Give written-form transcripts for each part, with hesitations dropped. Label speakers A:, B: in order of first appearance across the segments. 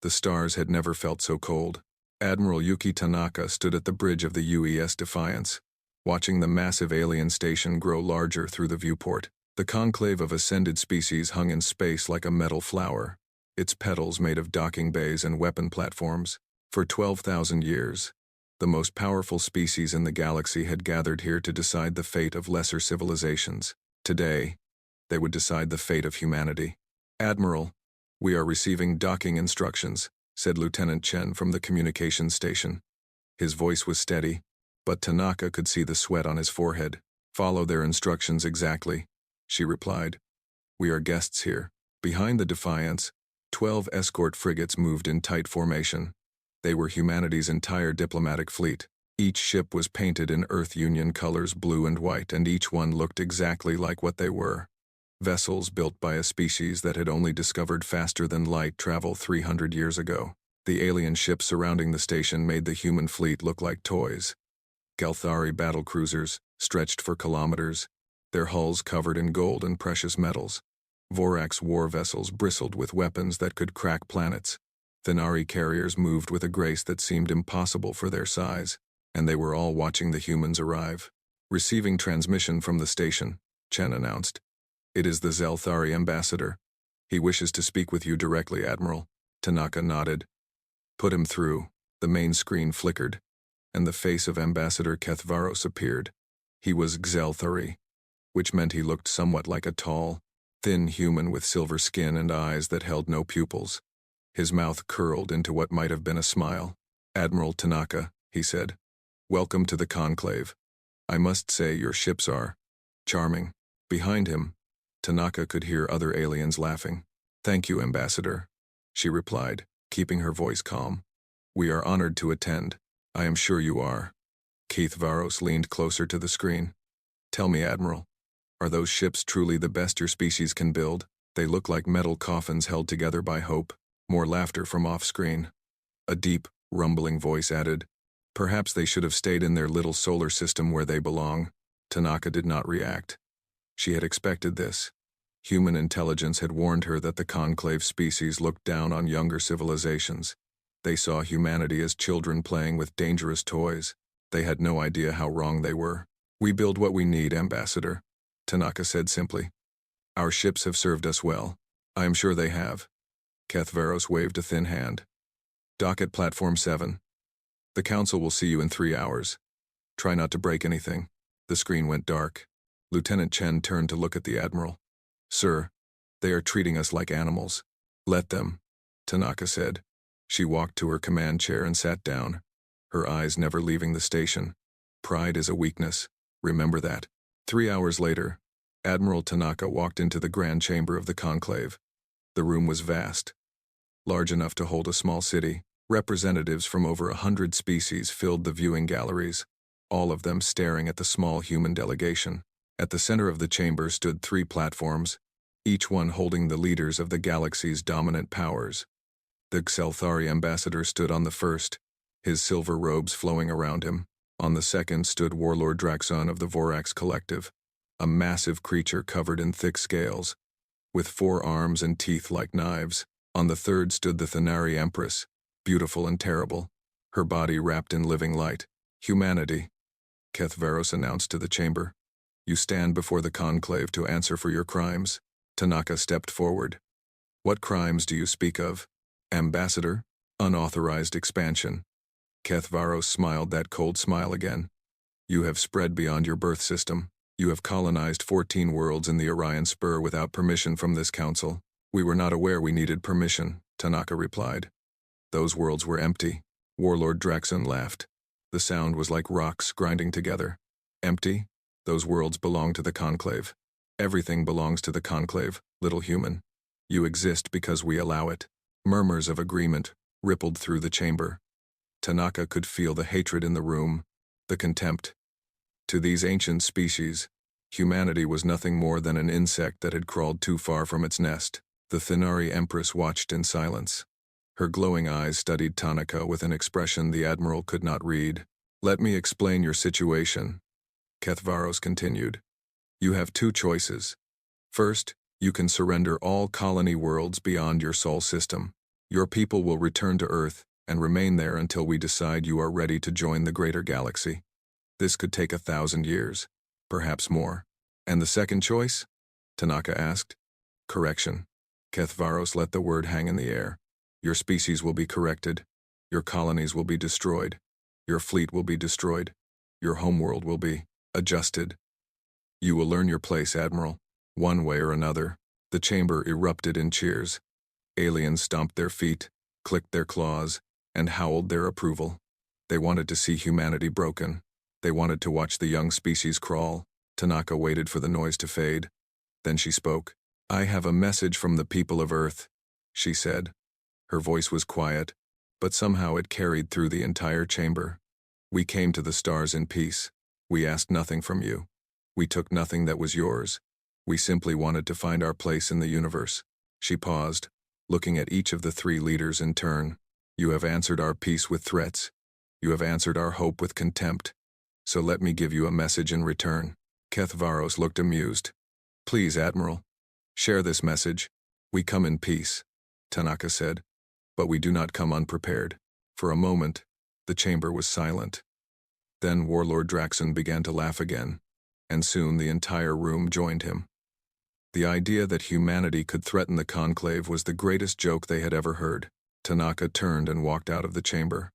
A: The stars had never felt so cold. Admiral Yuki Tanaka stood at the bridge of the UES Defiance, watching the massive alien station grow larger through the viewport. The conclave of ascended species hung in space like a metal flower, its petals made of docking bays and weapon platforms. For 12,000 years, the most powerful species in the galaxy had gathered here to decide the fate of lesser civilizations. Today, they would decide the fate of humanity. "Admiral, we are receiving docking instructions," said Lieutenant Chen from the communications station. His voice was steady, but Tanaka could see the sweat on his forehead. "Follow their instructions exactly," she replied. "We are guests here." Behind the Defiance, 12 escort frigates moved in tight formation. They were humanity's entire diplomatic fleet. Each ship was painted in Earth Union colors, blue and white, and each one looked exactly like what they were. Vessels built by a species that had only discovered faster-than-light travel 300 years ago. The alien ships surrounding the station made the human fleet look like toys. Galthari battlecruisers, stretched for kilometers, their hulls covered in gold and precious metals. Vorax war vessels bristled with weapons that could crack planets. Thenari carriers moved with a grace that seemed impossible for their size, and they were all watching the humans arrive. "Receiving transmission from the station," Chen announced. "It is the Zelthari ambassador. He wishes to speak with you directly, Admiral." Tanaka nodded. "Put him through." The main screen flickered, and the face of Ambassador Kethvaros appeared. He was Xelthari, which meant he looked somewhat like a tall, thin human with silver skin and eyes that held no pupils. His mouth curled into what might have been a smile. "Admiral Tanaka," he said, "welcome to the conclave. I must say your ships are charming." Behind him, Tanaka could hear other aliens laughing. "Thank you, Ambassador," she replied, keeping her voice calm. "We are honored to attend. I am sure you are." Keith Varos leaned closer to the screen. "Tell me, Admiral, are those ships truly the best your species can build? They look like metal coffins held together by hope." More laughter from off-screen. A deep, rumbling voice added, "Perhaps they should have stayed in their little solar system where they belong." Tanaka did not react. She had expected this. Human intelligence had warned her that the conclave species looked down on younger civilizations. They saw humanity as children playing with dangerous toys. They had no idea how wrong they were. "We build what we need, Ambassador," Tanaka said simply. "Our ships have served us well. I am sure they have." Kethvaros waved a thin hand. "Dock at Platform 7. The Council will see you in 3 hours. Try not to break anything." The screen went dark. Lieutenant Chen turned to look at the Admiral. "Sir, they are treating us like animals." "Let them," Tanaka said. She walked to her command chair and sat down, her eyes never leaving the station. "Pride is a weakness. Remember that." 3 hours later, Admiral Tanaka walked into the grand chamber of the conclave. The room was vast, large enough to hold a small city. Representatives from over 100 species filled the viewing galleries, all of them staring at the small human delegation. At the center of the chamber stood 3 platforms, each one holding the leaders of the galaxy's dominant powers. The Xelthari ambassador stood on the first, his silver robes flowing around him. On the second stood Warlord Draxon of the Vorax Collective, a massive creature covered in thick scales, with 4 arms and teeth like knives. On the third stood the Thenari Empress, beautiful and terrible, her body wrapped in living light. "Humanity," Kethvaros announced to the chamber. "You stand before the conclave to answer for your crimes." Tanaka stepped forward. "What crimes do you speak of?" "Ambassador, unauthorized expansion." Kethvaros smiled that cold smile again. "You have spread beyond your birth system. You have colonized 14 worlds in the Orion Spur without permission from this council." "We were not aware we needed permission," Tanaka replied. "Those worlds were empty." Warlord Draxon laughed. The sound was like rocks grinding together. "Empty? Those worlds belong to the conclave. Everything belongs to the conclave, little human. You exist because we allow it." Murmurs of agreement rippled through the chamber. Tanaka could feel the hatred in the room, the contempt. To these ancient species, humanity was nothing more than an insect that had crawled too far from its nest. The Thenari Empress watched in silence. Her glowing eyes studied Tanaka with an expression the Admiral could not read. "Let me explain your situation," Kethvaros continued. "You have 2 choices. First, you can surrender all colony worlds beyond your sol system. Your people will return to Earth and remain there until we decide you are ready to join the greater galaxy. This could take 1,000 years, perhaps more. And the second choice? Tanaka asked. Correction. Kethvaros let the word hang in the air. Your species will be corrected. Your colonies will be destroyed. Your fleet will be destroyed. Your homeworld will be adjusted. You will learn your place, Admiral. One way or another. The chamber erupted in cheers. Aliens stomped their feet, clicked their claws, and howled their approval. They wanted to see humanity broken. They wanted to watch the young species crawl. Tanaka waited for the noise to fade. Then she spoke. I have a message from the people of Earth, she said. Her voice was quiet, but somehow it carried through the entire chamber. We came to the stars in peace. We asked nothing from you. We took nothing that was yours. We simply wanted to find our place in the universe. She paused, looking at each of the three leaders in turn. You have answered our peace with threats. You have answered our hope with contempt. So let me give you a message in return. Kethvaros looked amused. Please, Admiral, share this message. We come in peace, Tanaka said, but we do not come unprepared. For a moment, the chamber was silent. Then Warlord Draxon began to laugh again, and soon the entire room joined him. The idea that humanity could threaten the conclave was the greatest joke they had ever heard. Tanaka turned and walked out of the chamber.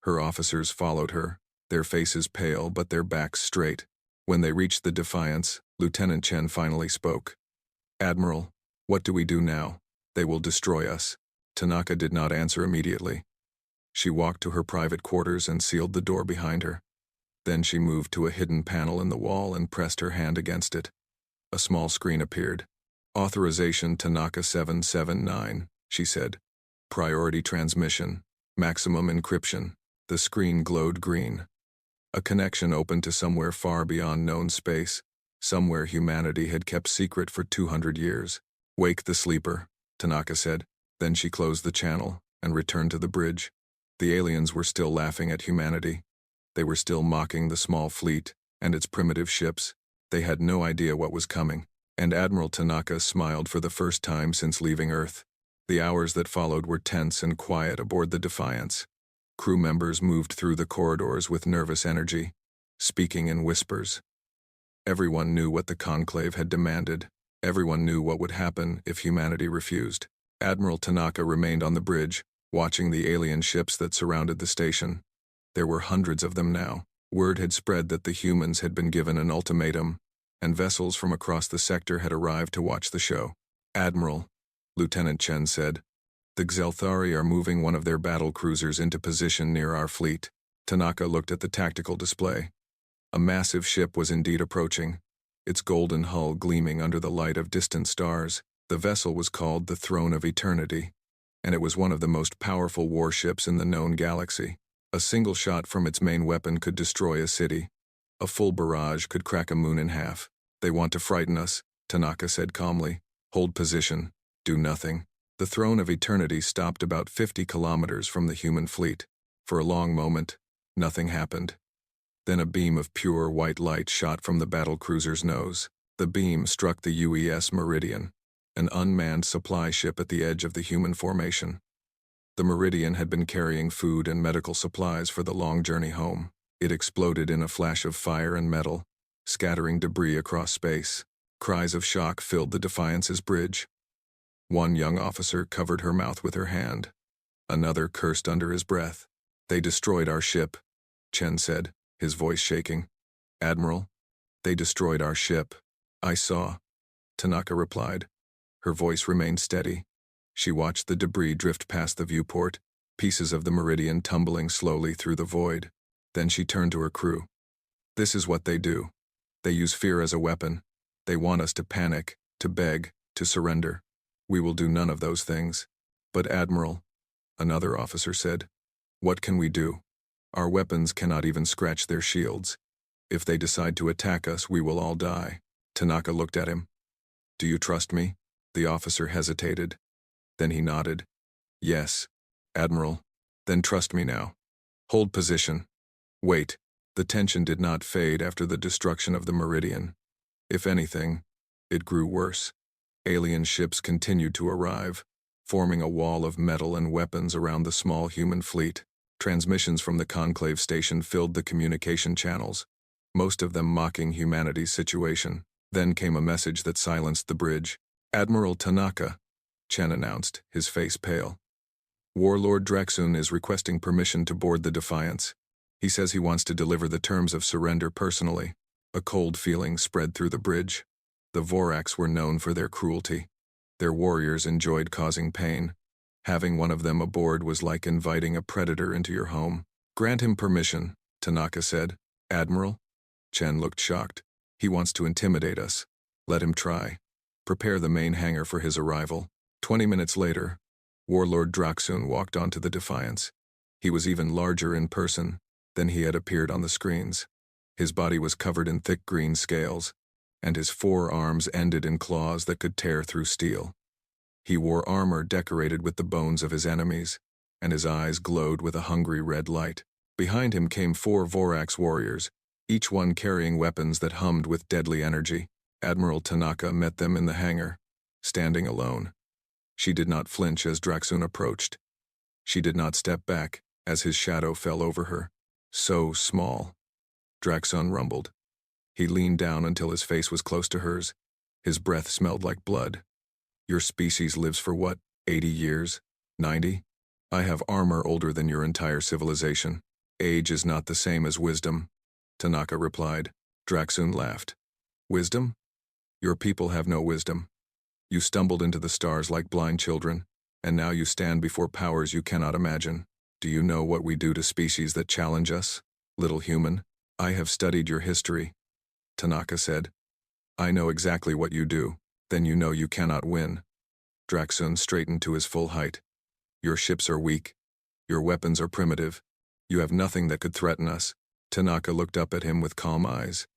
A: Her officers followed her, their faces pale but their backs straight. When they reached the Defiance, Lieutenant Chen finally spoke. Admiral, what do we do now? They will destroy us. Tanaka did not answer immediately. She walked to her private quarters and sealed the door behind her. Then she moved to a hidden panel in the wall and pressed her hand against it. A small screen appeared. Authorization Tanaka 779, she said. Priority transmission. Maximum encryption. The screen glowed green. A connection opened to somewhere far beyond known space, somewhere humanity had kept secret for 200 years. Wake the sleeper, Tanaka said. Then she closed the channel and returned to the bridge. The aliens were still laughing at humanity. They were still mocking the small fleet and its primitive ships. They had no idea what was coming, and Admiral Tanaka smiled for the first time since leaving Earth. The hours that followed were tense and quiet aboard the Defiance. Crew members moved through the corridors with nervous energy, speaking in whispers. Everyone knew what the conclave had demanded. Everyone knew what would happen if humanity refused. Admiral Tanaka remained on the bridge, watching the alien ships that surrounded the station. There were hundreds of them now. Word had spread that the humans had been given an ultimatum, and vessels from across the sector had arrived to watch the show. Admiral, Lieutenant Chen said, the Xelthari are moving one of their battle cruisers into position near our fleet. Tanaka looked at the tactical display. A massive ship was indeed approaching, its golden hull gleaming under the light of distant stars. The vessel was called the Throne of Eternity, and it was one of the most powerful warships in the known galaxy. A single shot from its main weapon could destroy a city. A full barrage could crack a moon in half. They want to frighten us, Tanaka said calmly. Hold position. Do nothing. The Throne of Eternity stopped about 50 kilometers from the human fleet. For a long moment, nothing happened. Then a beam of pure white light shot from the battlecruiser's nose. The beam struck the UES Meridian, an unmanned supply ship at the edge of the human formation. The Meridian had been carrying food and medical supplies for the long journey home. It exploded in a flash of fire and metal, scattering debris across space. Cries of shock filled the Defiance's bridge. One young officer covered her mouth with her hand. Another cursed under his breath. They destroyed our ship, Chen said, his voice shaking. Admiral, they destroyed our ship. I saw, Tanaka replied. Her voice remained steady. She watched the debris drift past the viewport, pieces of the Meridian tumbling slowly through the void. Then she turned to her crew. This is what they do. They use fear as a weapon. They want us to panic, to beg, to surrender. We will do none of those things. But Admiral, another officer said, what can we do? Our weapons cannot even scratch their shields. If they decide to attack us, we will all die. Tanaka looked at him. Do you trust me? The officer hesitated. Then he nodded. Yes, Admiral. Then trust me now. Hold position. Wait. The tension did not fade after the destruction of the Meridian. If anything, it grew worse. Alien ships continued to arrive. forming a wall of metal and weapons around the small human fleet. Transmissions from the conclave station filled the communication channels, most of them mocking humanity's situation. Then came a message that silenced the bridge. "Admiral Tanaka," Chen announced, his face pale. "Warlord Draxun is requesting permission to board the Defiance. He says he wants to deliver the terms of surrender personally." A cold feeling spread through the bridge. The Vorax were known for their cruelty. Their warriors enjoyed causing pain. Having one of them aboard was like inviting a predator into your home. "Grant him permission," Tanaka said. "Admiral?" Chen looked shocked. "He wants to intimidate us. Let him try. Prepare the main hangar for his arrival." 20 minutes later, Warlord Draxun walked onto the Defiance. He was even larger in person than he had appeared on the screens. His body was covered in thick green scales, and his forearms ended in claws that could tear through steel. He wore armor decorated with the bones of his enemies, and his eyes glowed with a hungry red light. Behind him came 4 Vorax warriors, each one carrying weapons that hummed with deadly energy. Admiral Tanaka met them in the hangar, standing alone. She did not flinch as Draxun approached. She did not step back as his shadow fell over her. "So small," Draxun rumbled. He leaned down until his face was close to hers. His breath smelled like blood. "Your species lives for what, 80 years? 90? I have armor older than your entire civilization. Age is not the same as wisdom," Tanaka replied. Draxun laughed. "Wisdom? Your people have no wisdom. You stumbled into the stars like blind children, and now you stand before powers you cannot imagine. Do you know what we do to species that challenge us, little human?" "I have studied your history," Tanaka said. "I know exactly what you do. Then you know you cannot win." Draxun straightened to his full height. "Your ships are weak. Your weapons are primitive. You have nothing that could threaten us." Tanaka looked up at him with calm eyes.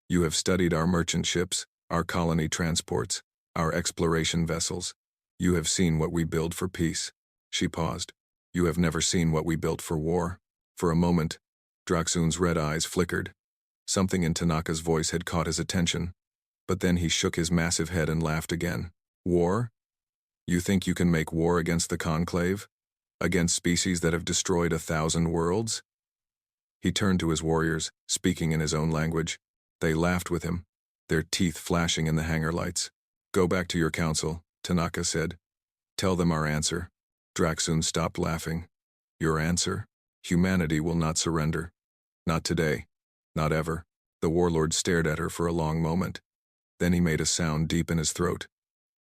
A: "You have studied our merchant ships, our colony transports, our exploration vessels. You have seen what we build for peace." She paused. "You have never seen what we built for war." For a moment, Draxun's red eyes flickered. Something in Tanaka's voice had caught his attention, but then he shook his massive head and laughed again. "War? You think you can make war against the Conclave? Against species that have destroyed 1,000 worlds?" He turned to his warriors, speaking in his own language. They laughed with him, their teeth flashing in the hangar lights. "Go back to your council," Tanaka said. "Tell them our answer." Draxun stopped laughing. "Your answer? Humanity will not surrender. Not today. Not ever." The warlord stared at her for a long moment. Then he made a sound deep in his throat,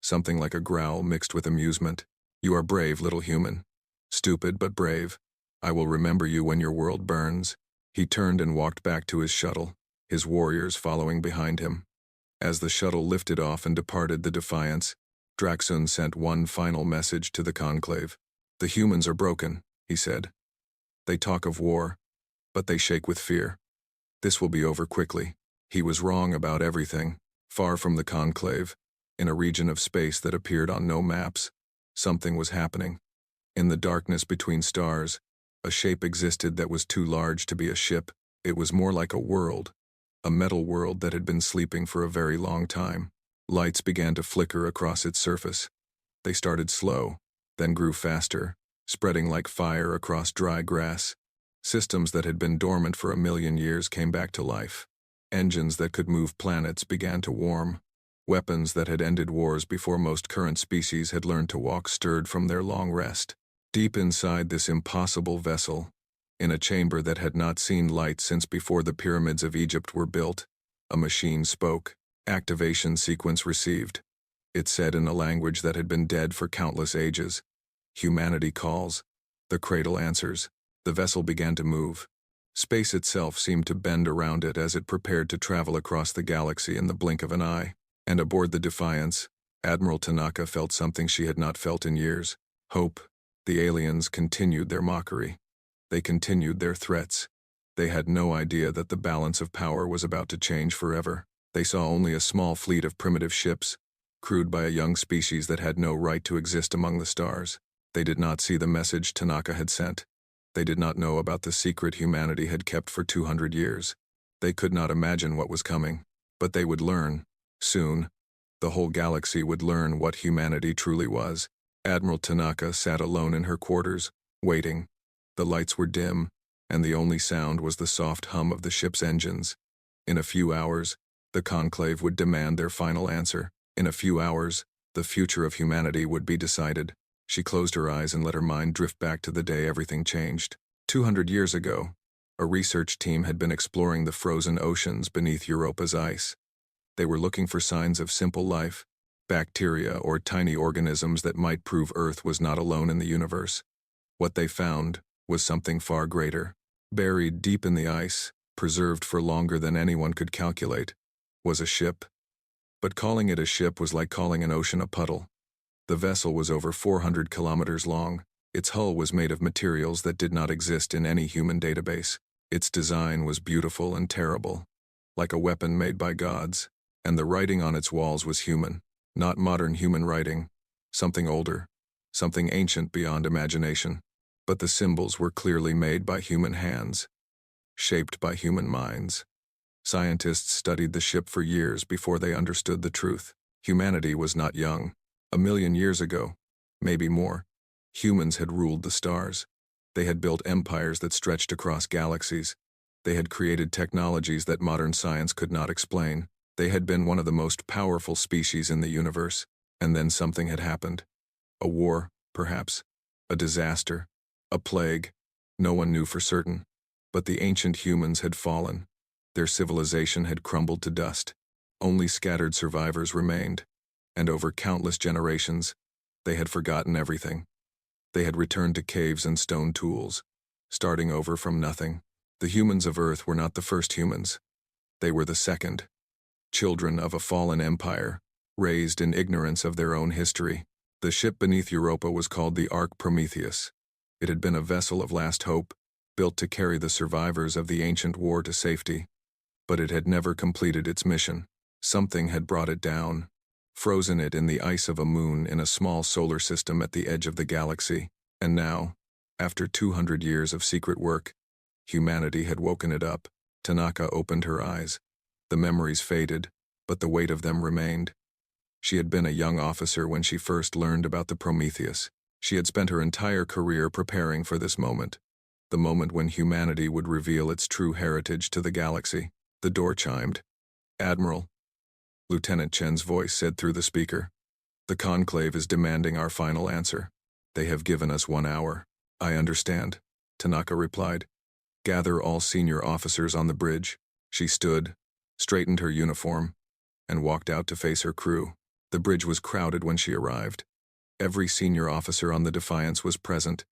A: something like a growl mixed with amusement. "You are brave, little human. Stupid but brave. I will remember you when your world burns." He turned and walked back to his shuttle, his warriors following behind him. As the shuttle lifted off and departed the Defiance, Draxun sent one final message to the Conclave. "The humans are broken," he said. "They talk of war, but they shake with fear. This will be over quickly." He was wrong about everything. Far from the Conclave, in a region of space that appeared on no maps, something was happening. In the darkness between stars, a shape existed that was too large to be a ship. It was more like a world, a metal world that had been sleeping for a very long time. Lights began to flicker across its surface. They started slow, then grew faster, spreading like fire across dry grass. Systems that had been dormant for 1,000,000 years came back to life. Engines that could move planets began to warm. Weapons that had ended wars before most current species had learned to walk stirred from their long rest. Deep inside this impossible vessel, in a chamber that had not seen light since before the pyramids of Egypt were built, a machine spoke. Activation sequence received. It said in a language that had been dead for countless ages. "Humanity calls." The cradle answers. The vessel began to move. Space itself seemed to bend around it as it prepared to travel across the galaxy in the blink of an eye. And aboard the Defiance, Admiral Tanaka felt something she had not felt in years. Hope. The aliens continued their mockery. They continued their threats. They had no idea that the balance of power was about to change forever. They saw only a small fleet of primitive ships, crewed by a young species that had no right to exist among the stars. They did not see the message Tanaka had sent. They did not know about the secret humanity had kept for 200 years. They could not imagine what was coming. But they would learn. Soon, the whole galaxy would learn what humanity truly was. Admiral Tanaka sat alone in her quarters, waiting. The lights were dim, and the only sound was the soft hum of the ship's engines. In a few hours, the conclave would demand their final answer. In a few hours, the future of humanity would be decided. She closed her eyes and let her mind drift back to the day everything changed. 200 years ago, a research team had been exploring the frozen oceans beneath Europa's ice. They were looking for signs of simple life, bacteria or tiny organisms that might prove Earth was not alone in the universe. What they found was something far greater. Buried deep in the ice, preserved for longer than anyone could calculate, was a ship. But calling it a ship was like calling an ocean a puddle. The vessel was over 400 kilometers long. Its hull was made of materials that did not exist in any human database. Its design was beautiful and terrible, like a weapon made by gods, and the writing on its walls was human, not modern human writing, something older, something ancient beyond imagination. But the symbols were clearly made by human hands, shaped by human minds. Scientists studied the ship for years before they understood the truth. Humanity was not young. 1,000,000 years ago, maybe more, humans had ruled the stars. They had built empires that stretched across galaxies. They had created technologies that modern science could not explain. They had been one of the most powerful species in the universe. And then something had happened. A war, perhaps. A disaster. A plague. No one knew for certain. But the ancient humans had fallen. Their civilization had crumbled to dust. Only scattered survivors remained. And over countless generations, they had forgotten everything. They had returned to caves and stone tools, starting over from nothing. The humans of Earth were not the first humans. They were the second. Children of a fallen empire, raised in ignorance of their own history. The ship beneath Europa was called the Ark Prometheus. It had been a vessel of last hope, built to carry the survivors of the ancient war to safety. But it had never completed its mission. Something had brought it down, frozen it in the ice of a moon in a small solar system at the edge of the galaxy. And now, after 200 years of secret work, humanity had woken it up. Tanaka opened her eyes. The memories faded, but the weight of them remained. She had been a young officer when she first learned about the Prometheus. She had spent her entire career preparing for this moment, the moment when humanity would reveal its true heritage to the galaxy. The door chimed. "Admiral," Lieutenant Chen's voice said through the speaker. "The conclave is demanding our final answer. They have given us 1 hour." "I understand," Tanaka replied. "Gather all senior officers on the bridge." She stood, straightened her uniform, and walked out to face her crew. The bridge was crowded when she arrived. Every senior officer on the Defiance was present,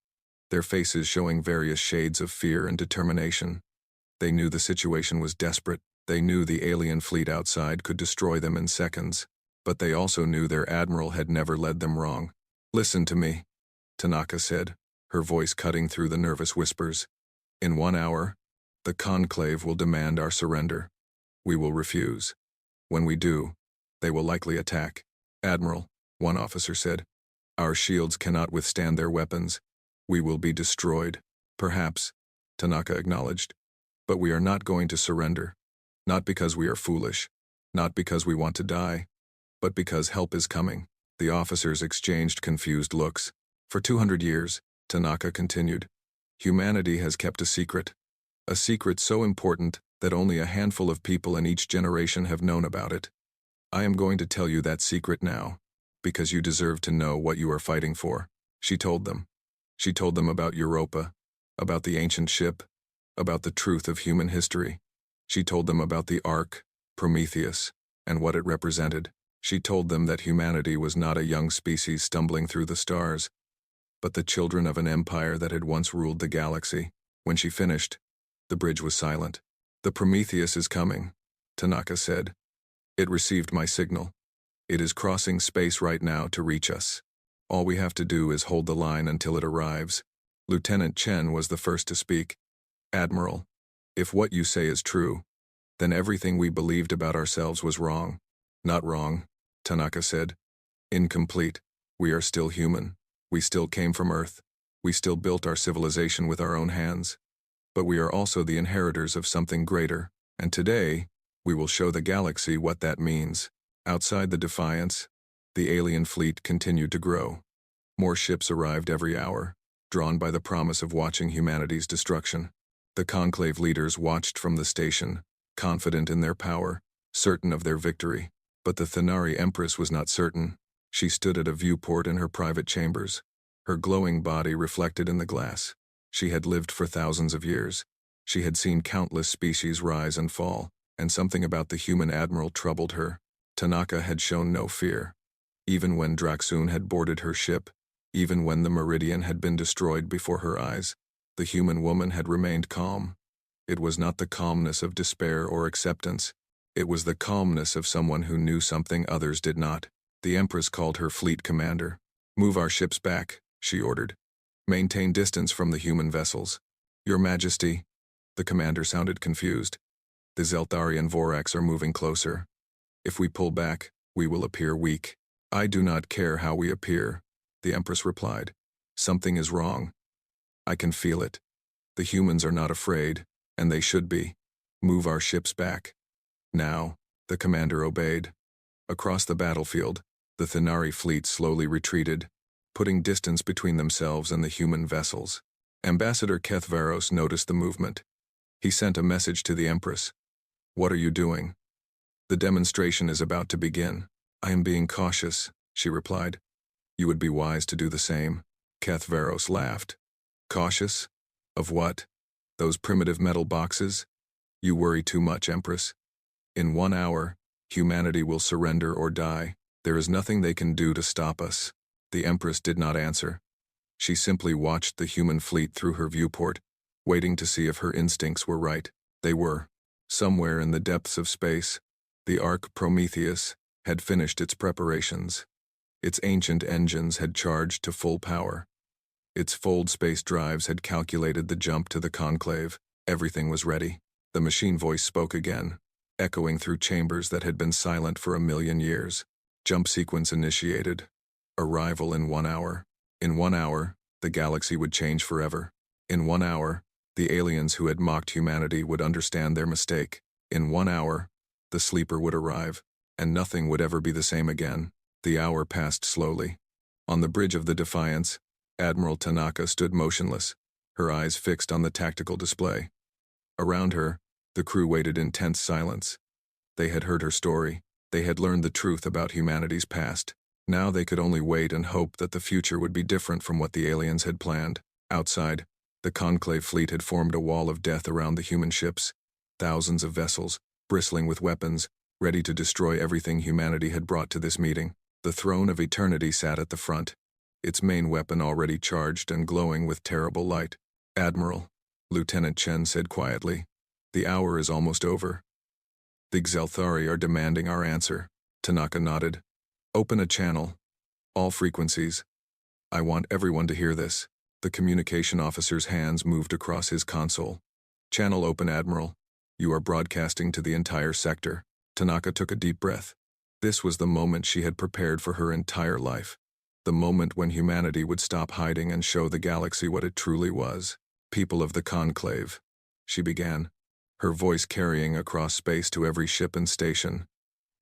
A: their faces showing various shades of fear and determination. They knew the situation was desperate. They knew the alien fleet outside could destroy them in seconds. But they also knew their admiral had never led them wrong. "Listen to me," Tanaka said, her voice cutting through the nervous whispers. "In 1 hour, the conclave will demand our surrender. We will refuse. When we do, they will likely attack." "Admiral," one officer said, "our shields cannot withstand their weapons. We will be destroyed." "Perhaps," Tanaka acknowledged, "but we are not going to surrender. Not because we are foolish, not because we want to die, but because help is coming." The officers exchanged confused looks. "For 200 years, Tanaka continued, humanity has kept a secret so important that only a handful of people in each generation have known about it. I am going to tell you that secret now, because you deserve to know what you are fighting for." She told them. She told them about Europa, about the ancient ship, about the truth of human history. She told them about the Ark, Prometheus, and what it represented. She told them that humanity was not a young species stumbling through the stars, but the children of an empire that had once ruled the galaxy. When she finished, the bridge was silent. "The Prometheus is coming," Tanaka said. "It received my signal. It is crossing space right now to reach us. All we have to do is hold the line until it arrives." Lieutenant Chen was the first to speak. "Admiral, if what you say is true, then everything we believed about ourselves was wrong." "Not wrong," Tanaka said. "Incomplete. We are still human. We still came from Earth. We still built our civilization with our own hands. But we are also the inheritors of something greater, and today, we will show the galaxy what that means." Outside the Defiance, the alien fleet continued to grow. More ships arrived every hour, drawn by the promise of watching humanity's destruction. The conclave leaders watched from the station, confident in their power, certain of their victory. But the Thanari Empress was not certain. She stood at a viewport in her private chambers, her glowing body reflected in the glass. She had lived for thousands of years. She had seen countless species rise and fall, and something about the human admiral troubled her. Tanaka had shown no fear. Even when Draxun had boarded her ship, even when the Meridian had been destroyed before her eyes, the human woman had remained calm. It was not the calmness of despair or acceptance. It was the calmness of someone who knew something others did not. The Empress called her fleet commander. "Move our ships back," she ordered. "Maintain distance from the human vessels." "Your Majesty." The commander sounded confused. "The Zelthari and Vorax are moving closer. If we pull back, we will appear weak." "I do not care how we appear," the Empress replied. "Something is wrong. I can feel it. The humans are not afraid, and they should be. Move our ships back." Now, the commander obeyed. Across the battlefield, the Thanari fleet slowly retreated, putting distance between themselves and the human vessels. Ambassador Kethvaros noticed the movement. He sent a message to the Empress. "What are you doing?" "The demonstration is about to begin." "I am being cautious," she replied. "You would be wise to do the same." Kethvaros laughed. "Cautious? Of what? Those primitive metal boxes? You worry too much, Empress. In 1 hour, humanity will surrender or die. There is nothing they can do to stop us." The Empress did not answer. She simply watched the human fleet through her viewport, waiting to see if her instincts were right. They were. Somewhere in the depths of space, the Ark Prometheus had finished its preparations. Its ancient engines had charged to full power. Its fold space drives had calculated the jump to the conclave. Everything was ready. The machine voice spoke again, echoing through chambers that had been silent for 1,000,000 years. Jump sequence initiated. Arrival in 1 hour. In 1 hour, the galaxy would change forever. In 1 hour, the aliens who had mocked humanity would understand their mistake. In 1 hour, the sleeper would arrive, and nothing would ever be the same again. The hour passed slowly. On the bridge of the Defiance, Admiral Tanaka stood motionless, her eyes fixed on the tactical display. Around her, the crew waited in tense silence. They had heard her story. They had learned the truth about humanity's past. Now they could only wait and hope that the future would be different from what the aliens had planned. Outside, the Conclave fleet had formed a wall of death around the human ships. Thousands of vessels, bristling with weapons, ready to destroy everything humanity had brought to this meeting. The throne of eternity sat at the front, its main weapon already charged and glowing with terrible light. "Admiral," Lieutenant Chen said quietly, "the hour is almost over. The Xelthari are demanding our answer." Tanaka nodded. "Open a channel. All frequencies. I want everyone to hear this." The communication officer's hands moved across his console. "Channel open, Admiral. You are broadcasting to the entire sector." Tanaka took a deep breath. This was the moment she had prepared for her entire life. The moment when humanity would stop hiding and show the galaxy what it truly was. "People of the Conclave," she began, her voice carrying across space to every ship and station.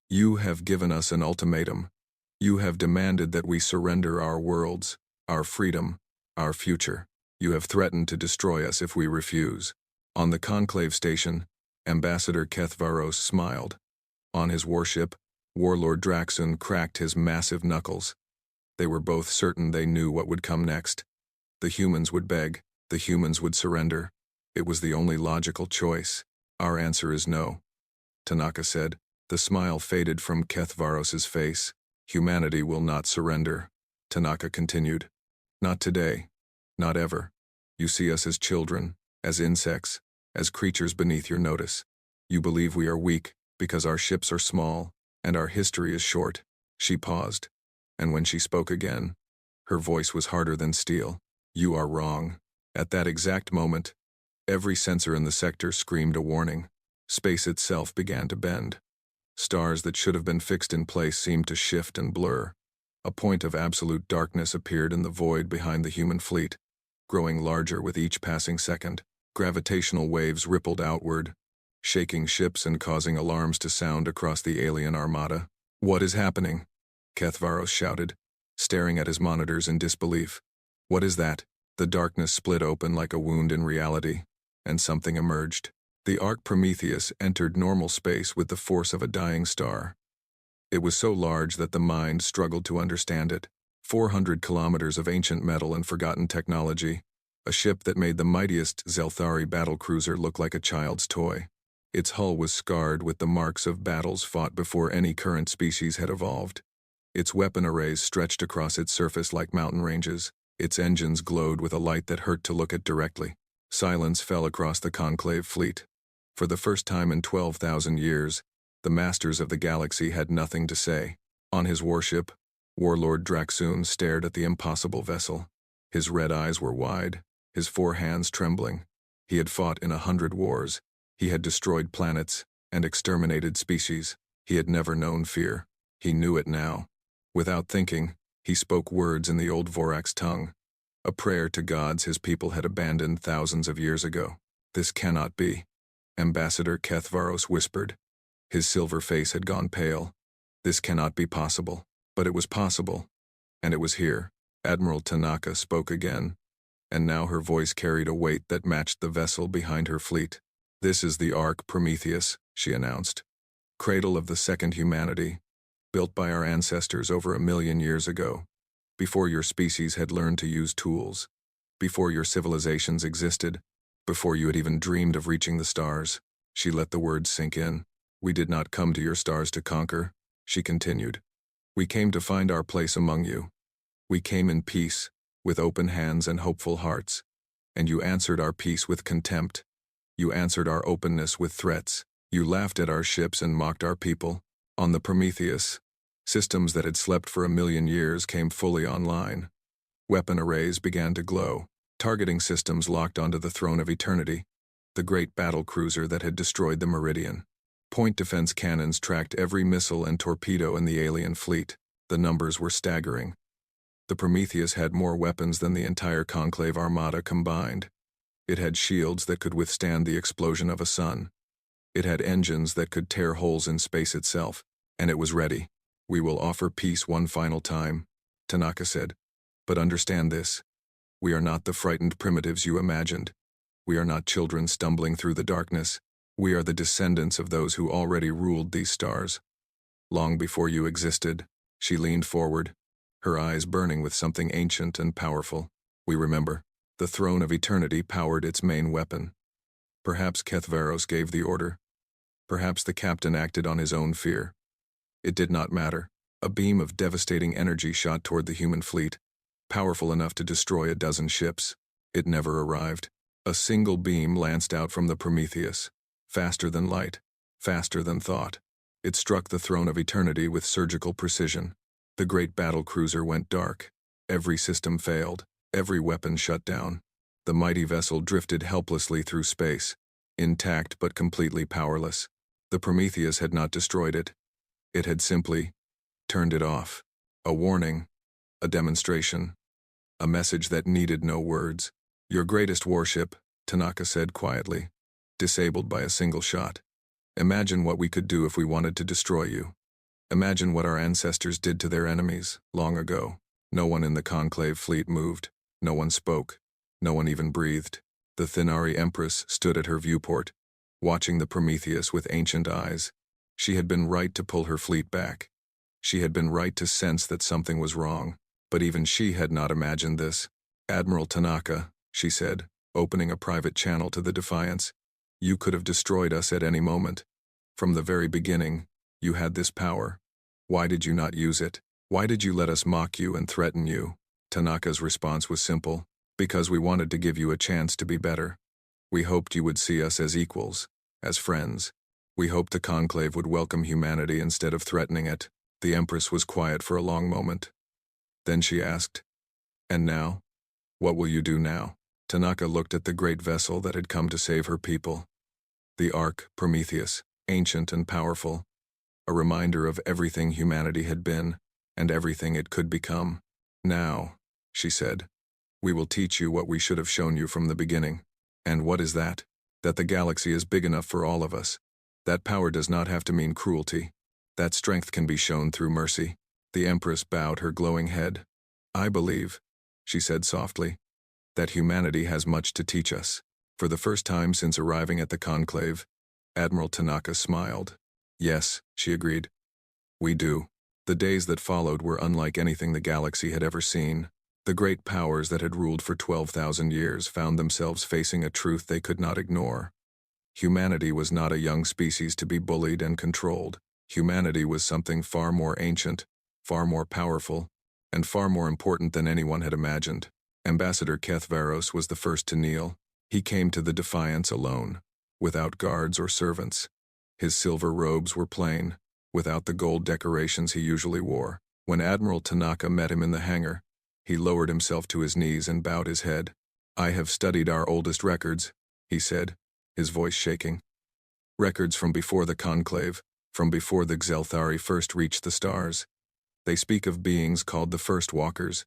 A: "You have given us an ultimatum. You have demanded that we surrender our worlds, our freedom, our future. You have threatened to destroy us if we refuse." On the Conclave station, Ambassador Kethvaros smiled. On his warship, Warlord Draxun cracked his massive knuckles. They were both certain they knew what would come next. The humans would beg, the humans would surrender. It was the only logical choice. "Our answer is no," Tanaka said. The smile faded from Kethvaros's face. "Humanity will not surrender." Tanaka continued. "Not today. Not ever. You see us as children, as insects, as creatures beneath your notice. You believe we are weak because our ships are small and our history is short." She paused, and when she spoke again, her voice was harder than steel. "You are wrong." At that exact moment, every sensor in the sector screamed a warning. Space itself began to bend. Stars that should have been fixed in place seemed to shift and blur. A point of absolute darkness appeared in the void behind the human fleet, growing larger with each passing second. Gravitational waves rippled outward, shaking ships and causing alarms to sound across the alien armada. "What is happening?" Kethvaros shouted. staring at his monitors in disbelief. What is that? The darkness split open like a wound in reality, and something emerged. The Ark Prometheus entered normal space with the force of a dying star. It was so large that the mind struggled to understand it. 400 kilometers of ancient metal and forgotten technology, a ship that made the mightiest Zelthari battlecruiser look like a child's toy. Its hull was scarred with the marks of battles fought before any current species had evolved. Its weapon arrays stretched across its surface like mountain ranges. Its engines glowed with a light that hurt to look at directly. Silence fell across the conclave fleet. For the first time in 12,000 years, the masters of the galaxy had nothing to say. On his warship, Warlord Draxoon stared at the impossible vessel. His red eyes were wide, his 4 hands trembling. He had fought in 100 wars. He had destroyed planets and exterminated species. He had never known fear. He knew it now. Without thinking, he spoke words in the old Vorax tongue, a prayer to gods his people had abandoned thousands of years ago. This cannot be, Ambassador Kethvaros whispered. His silver face had gone pale. This cannot be possible. But it was possible, and it was here. Admiral Tanaka spoke again, and now her voice carried a weight that matched the vessel behind her fleet. This is the Ark Prometheus, she announced. Cradle of the second humanity, built by our ancestors over 1 million years ago, before your species had learned to use tools, before your civilizations existed, before you had even dreamed of reaching the stars. She let the words sink in. We did not come to your stars to conquer, she continued. We came to find our place among you. We came in peace, with open hands and hopeful hearts, and you answered our peace with contempt. You answered our openness with threats. You laughed at our ships and mocked our people. On the Prometheus, systems that had slept for 1 million years came fully online. Weapon arrays began to glow. Targeting systems locked onto the throne of eternity, the great battle cruiser that had destroyed the Meridian. Point defense cannons tracked every missile and torpedo in the alien fleet. The numbers were staggering. The Prometheus had more weapons than the entire Conclave Armada combined. It had shields that could withstand the explosion of a sun. It had engines that could tear holes in space itself, and it was ready. We will offer peace one final time, Tanaka said. But understand this. We are not the frightened primitives you imagined. We are not children stumbling through the darkness. We are the descendants of those who already ruled these stars. Long before you existed, she leaned forward, her eyes burning with something ancient and powerful. We remember. The throne of eternity powered its main weapon. Perhaps Kethvaros gave the order. Perhaps the captain acted on his own fear. It did not matter. A beam of devastating energy shot toward the human fleet, powerful enough to destroy 12 ships. It never arrived. A single beam lanced out from the Prometheus, faster than light, faster than thought. It struck the throne of eternity with surgical precision. The great battle cruiser went dark. Every system failed. Every weapon shut down. The mighty vessel drifted helplessly through space, intact but completely powerless. The Prometheus had not destroyed it. It had simply turned it off. A warning, a demonstration, a message that needed no words. Your greatest warship, Tanaka said quietly, disabled by a single shot. Imagine what we could do if we wanted to destroy you. Imagine what our ancestors did to their enemies long ago. No one in the Conclave fleet moved. No one spoke. No one even breathed. The Thinari Empress stood at her viewport, watching the Prometheus with ancient eyes. She had been right to pull her fleet back. She had been right to sense that something was wrong. But even she had not imagined this. Admiral Tanaka, she said, opening a private channel to the Defiance, you could have destroyed us at any moment. From the very beginning, you had this power. Why did you not use it? Why did you let us mock you and threaten you? Tanaka's response was simple. Because we wanted to give you a chance to be better. We hoped you would see us as equals, as friends. We hoped the Conclave would welcome humanity instead of threatening it. The Empress was quiet for a long moment. Then she asked, and now? What will you do now? Tanaka looked at the great vessel that had come to save her people. The Ark Prometheus, ancient and powerful. A reminder of everything humanity had been, and everything it could become. Now, she said, we will teach you what we should have shown you from the beginning. And what is that? That the galaxy is big enough for all of us. That power does not have to mean cruelty. That strength can be shown through mercy. The Empress bowed her glowing head. I believe, she said softly, that humanity has much to teach us. For the first time since arriving at the conclave, Admiral Tanaka smiled. Yes, she agreed. We do. The days that followed were unlike anything the galaxy had ever seen. The great powers that had ruled for 12,000 years found themselves facing a truth they could not ignore. Humanity was not a young species to be bullied and controlled. Humanity was something far more ancient, far more powerful, and far more important than anyone had imagined. Ambassador Kethvaros was the first to kneel. He came to the Defiance alone, without guards or servants. His silver robes were plain, without the gold decorations he usually wore. When Admiral Tanaka met him in the hangar, he lowered himself to his knees and bowed his head. I have studied our oldest records, he said, his voice shaking. Records from before the conclave, from before the Xelthari first reached the stars. They speak of beings called the First Walkers,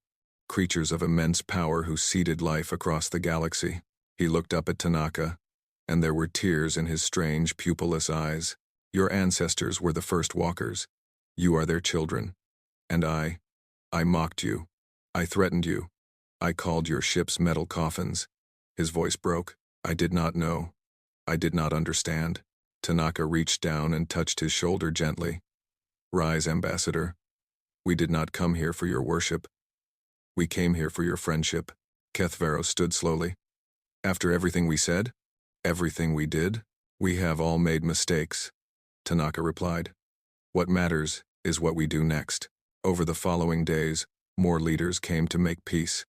A: creatures of immense power who seeded life across the galaxy. He looked up at Tanaka, and there were tears in his strange, pupilless eyes. Your ancestors were the First Walkers. You are their children. And I mocked you. I threatened you. I called your ships metal coffins. His voice broke. I did not know. I did not understand. Tanaka reached down and touched his shoulder gently. Rise, Ambassador. We did not come here for your worship. We came here for your friendship. Kethvaros stood slowly. After everything we said, everything we did, we have all made mistakes, Tanaka replied. What matters is what we do next. Over the following days, more leaders came to make peace.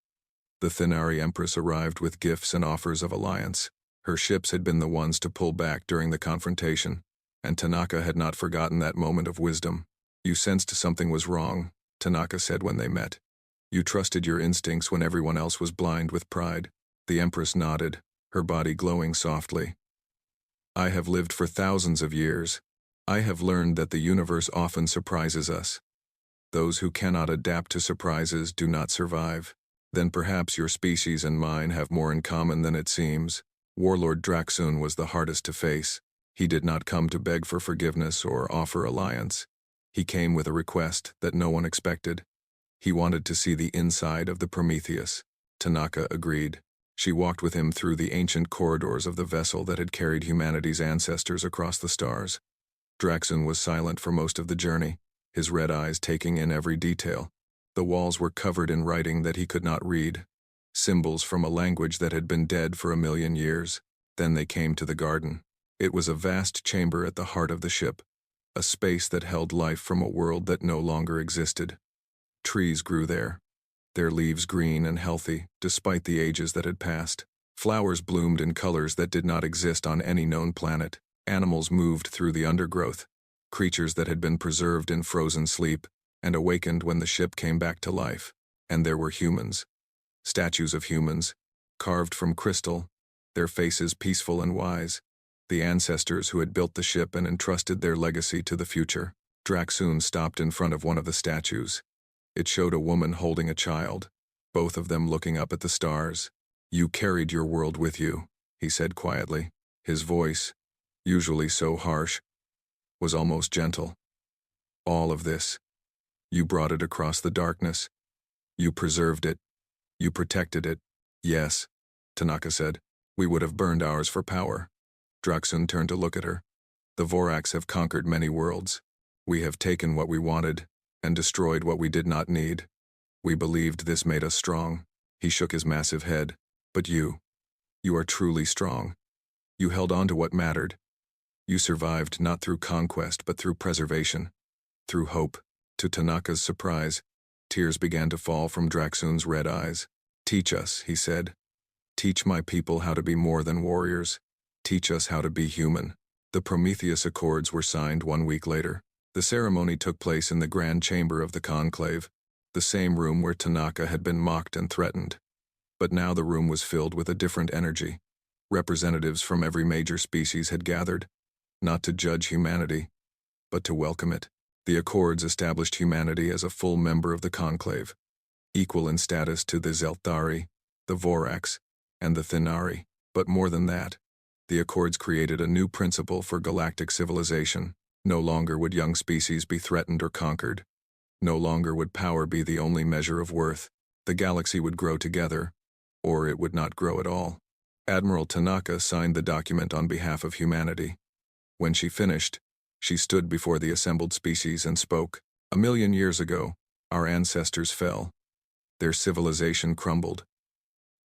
A: The Thinari Empress arrived with gifts and offers of alliance. Her ships had been the ones to pull back during the confrontation, and Tanaka had not forgotten that moment of wisdom. You sensed something was wrong, Tanaka said when they met. You trusted your instincts when everyone else was blind with pride. The Empress nodded, her body glowing softly. I have lived for thousands of years. I have learned that the universe often surprises us. Those who cannot adapt to surprises do not survive. Then perhaps your species and mine have more in common than it seems. Warlord Draxun was the hardest to face. He did not come to beg for forgiveness or offer alliance. He came with a request that no one expected. He wanted to see the inside of the Prometheus. Tanaka agreed. She walked with him through the ancient corridors of the vessel that had carried humanity's ancestors across the stars. Draxun was silent for most of the journey, his red eyes taking in every detail. The walls were covered in writing that he could not read, symbols from a language that had been dead for 1,000,000 years. Then they came to the garden. It was a vast chamber at the heart of the ship, a space that held life from a world that no longer existed. Trees grew there, their leaves green and healthy, despite the ages that had passed. Flowers bloomed in colors that did not exist on any known planet. Animals moved through the undergrowth, creatures that had been preserved in frozen sleep and awakened when the ship came back to life. And there were humans. Statues of humans, carved from crystal, their faces peaceful and wise. The ancestors who had built the ship and entrusted their legacy to the future. Draxun stopped in front of one of the statues. It showed a woman holding a child, both of them looking up at the stars. You carried your world with you, he said quietly. His voice, usually so harsh, was almost gentle. All of this. You brought it across the darkness. You preserved it. You protected it. Yes, Tanaka said. We would have burned ours for power. Draxun turned to look at her. The Vorax have conquered many worlds. We have taken what we wanted and destroyed what we did not need. We believed this made us strong. He shook his massive head. But you are truly strong. You held on to what mattered. You survived not through conquest but through preservation, through hope. To Tanaka's surprise, tears began to fall from Draxun's red eyes. Teach us, he said. Teach my people how to be more than warriors. Teach us how to be human. The Prometheus Accords were signed 1 week later. The ceremony took place in the grand chamber of the conclave, the same room where Tanaka had been mocked and threatened. But now the room was filled with a different energy. Representatives from every major species had gathered, not to judge humanity, but to welcome it. The Accords established humanity as a full member of the conclave, equal in status to the Xelthari, the Vorax, and the Thinari. But more than that, the Accords created a new principle for galactic civilization. No longer would young species be threatened or conquered. No longer would power be the only measure of worth. The galaxy would grow together, or it would not grow at all. Admiral Tanaka signed the document on behalf of humanity. When she finished, she stood before the assembled species and spoke. 1,000,000 years ago, our ancestors fell. Their civilization crumbled.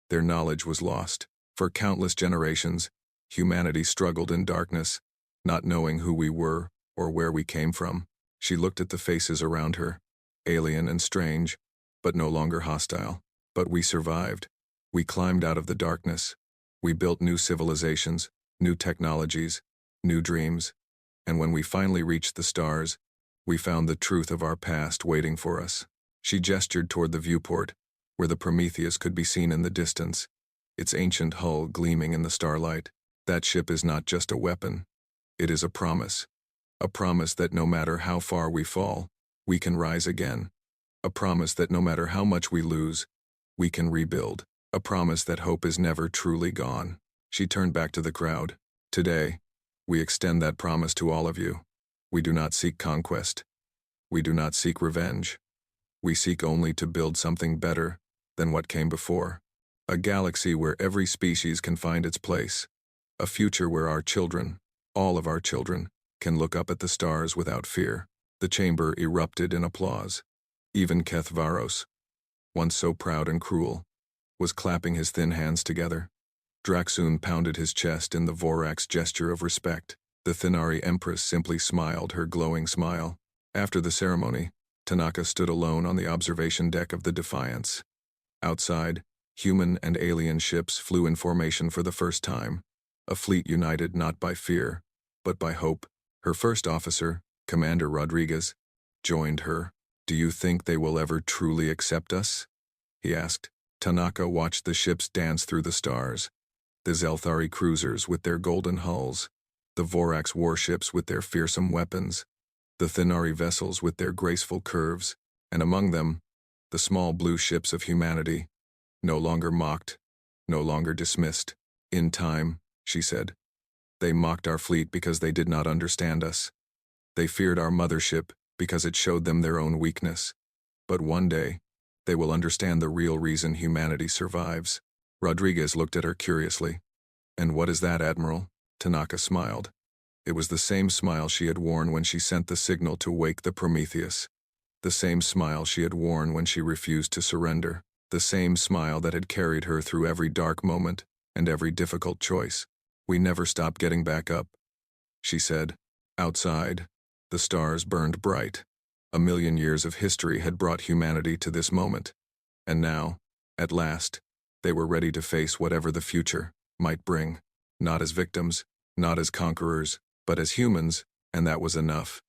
A: Their knowledge was lost. For countless generations, humanity struggled in darkness, not knowing who we were or where we came from. She looked at the faces around her, alien and strange, but no longer hostile. But we survived. We climbed out of the darkness. We built new civilizations, new technologies, new dreams. And when we finally reached the stars, we found the truth of our past waiting for us. She gestured toward the viewport, where the Prometheus could be seen in the distance, its ancient hull gleaming in the starlight. That ship is not just a weapon. It is a promise. A promise that no matter how far we fall, we can rise again. A promise that no matter how much we lose, we can rebuild. A promise that hope is never truly gone. She turned back to the crowd. Today, we extend that promise to all of you. We do not seek conquest. We do not seek revenge. We seek only to build something better than what came before. A galaxy where every species can find its place. A future where our children, all of our children, can look up at the stars without fear. The chamber erupted in applause. Even Kethvaros, once so proud and cruel, was clapping his thin hands together. Draxun pounded his chest in the Vorax gesture of respect. The Thinari Empress simply smiled her glowing smile. After the ceremony, Tanaka stood alone on the observation deck of the Defiance. Outside, human and alien ships flew in formation for the first time, a fleet united not by fear, but by hope. Her first officer, Commander Rodriguez, joined her. "Do you think they will ever truly accept us?" he asked. Tanaka watched the ships dance through the stars. The Zelthari cruisers with their golden hulls, the Vorax warships with their fearsome weapons, the Thinari vessels with their graceful curves, and among them, the small blue ships of humanity, no longer mocked, no longer dismissed. "In time," she said, "they mocked our fleet because they did not understand us. They feared our mothership because it showed them their own weakness. But one day, they will understand the real reason humanity survives." Rodriguez looked at her curiously. "And what is that, Admiral?" Tanaka smiled. It was the same smile she had worn when she sent the signal to wake the Prometheus. The same smile she had worn when she refused to surrender. The same smile that had carried her through every dark moment and every difficult choice. "We never stop getting back up," she said. Outside, the stars burned bright. 1,000,000 years of history had brought humanity to this moment. And now, at last, they were ready to face whatever the future might bring. Not as victims, not as conquerors, but as humans, and that was enough.